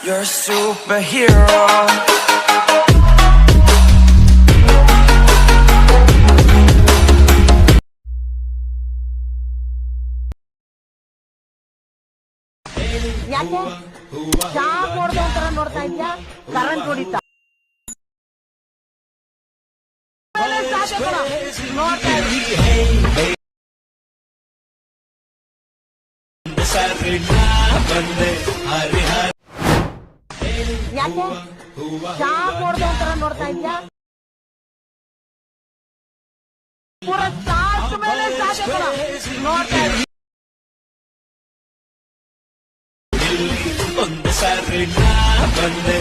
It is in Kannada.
You're a superhero. ಯಾಕೆ ಚಾ ನೋಡ್ದ ಒಂಥರ ನೋಡ್ತಾ ಇದ್ಯಾ? ಕರೆಂಟ್ ಹೊಡಿತಾ ನೋಡ್ತಾ ಯಾಕೆ ಚಾ ನೋಡ್ದ ಒಂಥರ ನೋಡ್ತಾ ಇದ್ಯಾ? ಪೂರ ಸಾಸ್ ಮೇಲೆ ಸಾಧ್ಯ ನೋಡ್ತಾ ಇದ್ಯಾ? ಒಂದು ಸಾರಿ ನಾ ಬಂದೆ